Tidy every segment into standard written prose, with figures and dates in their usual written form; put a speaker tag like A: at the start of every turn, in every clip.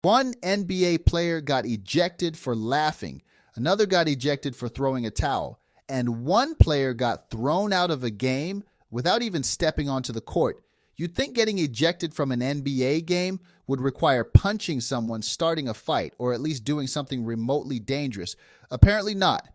A: One NBA player got ejected for laughing, another got ejected for throwing a towel, and one player got thrown out of a game without even stepping onto the court. You'd think getting ejected from an NBA game would require punching someone, starting a fight, or at least doing something remotely dangerous. Apparently not.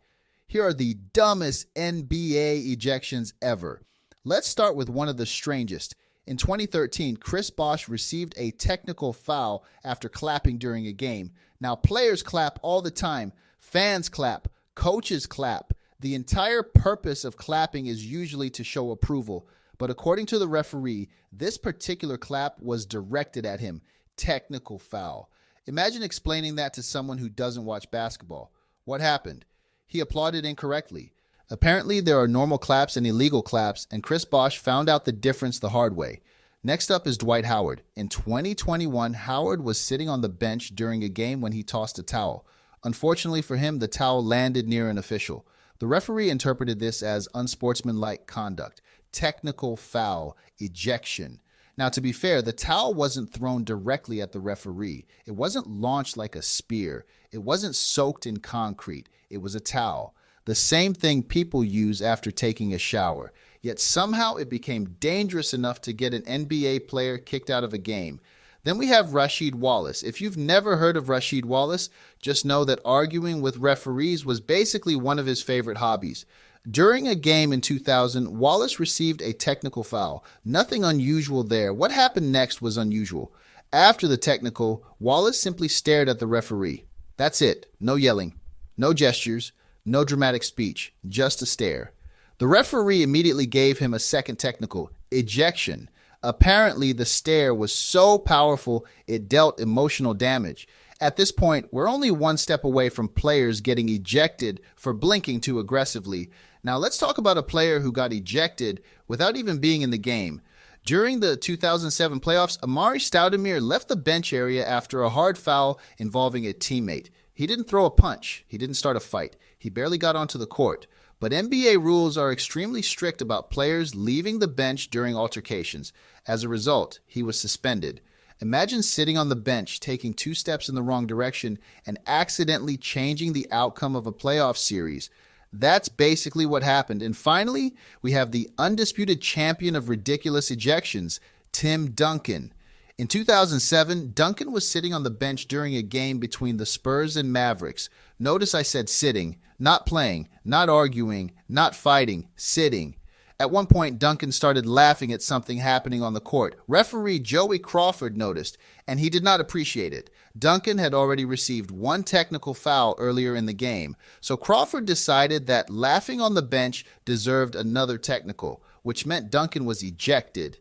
A: Here are the dumbest NBA ejections ever. Let's start with one of the strangest. In 2013, Chris Bosh received a technical foul after clapping during a game. Now, players clap all the time. Fans clap. Coaches clap. The entire purpose of clapping is usually to show approval. But according to the referee, this particular clap was directed at him. Technical foul. Imagine explaining that to someone who doesn't watch basketball. What happened? He applauded incorrectly. Apparently, there are normal claps and illegal claps, and Chris Bosh found out the difference the hard way. Next up is Dwight Howard. In 2021, Howard was sitting on the bench during a game when he tossed a towel. Unfortunately for him, the towel landed near an official. The referee interpreted this as unsportsmanlike conduct, technical foul, ejection. Now, to be fair, the towel wasn't thrown directly at the referee. It wasn't launched like a spear. It wasn't soaked in concrete. It was a towel. The same thing people use after taking a shower. Yet somehow it became dangerous enough to get an NBA player kicked out of a game. Then we have Rasheed Wallace. If you've never heard of Rasheed Wallace, just know that arguing with referees was basically one of his favorite hobbies. During a game in 2000, Wallace received a technical foul. Nothing unusual there. What happened next was unusual. After the technical, Wallace simply stared at the referee. That's it. No yelling. No gestures. No dramatic speech, just a stare. The referee immediately gave him a second technical, ejection. Apparently, the stare was so powerful it dealt emotional damage. At this point, we're only one step away from players getting ejected for blinking too aggressively. Now, let's talk about a player who got ejected without even being in the game. During the 2007 playoffs, Amari Stoudemire left the bench area after a hard foul involving a teammate. He didn't throw a punch. He didn't start a fight. He barely got onto the court. But NBA rules are extremely strict about players leaving the bench during altercations. As a result, he was suspended. Imagine sitting on the bench, taking 2 steps in the wrong direction, and accidentally changing the outcome of a playoff series. That's basically what happened. And finally, we have the undisputed champion of ridiculous ejections, Tim Duncan. In 2007, Duncan was sitting on the bench during a game between the Spurs and Mavericks. Notice I said sitting, not playing, not arguing, not fighting, sitting. At one point, Duncan started laughing at something happening on the court. Referee Joey Crawford noticed, and he did not appreciate it. Duncan had already received 1 technical foul earlier in the game, so Crawford decided that laughing on the bench deserved another technical, which meant Duncan was ejected.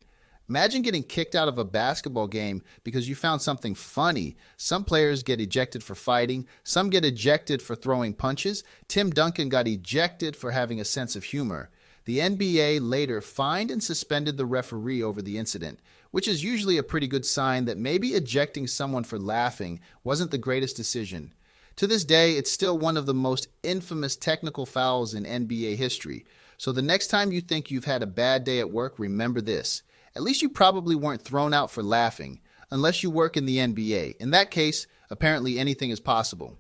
A: Imagine getting kicked out of a basketball game because you found something funny. Some players get ejected for fighting. Some get ejected for throwing punches. Tim Duncan got ejected for having a sense of humor. The NBA later fined and suspended the referee over the incident, which is usually a pretty good sign that maybe ejecting someone for laughing wasn't the greatest decision. To this day, it's still one of the most infamous technical fouls in NBA history. So the next time you think you've had a bad day at work, remember this. At least you probably weren't thrown out for laughing, unless you work in the NBA. In that case, apparently anything is possible.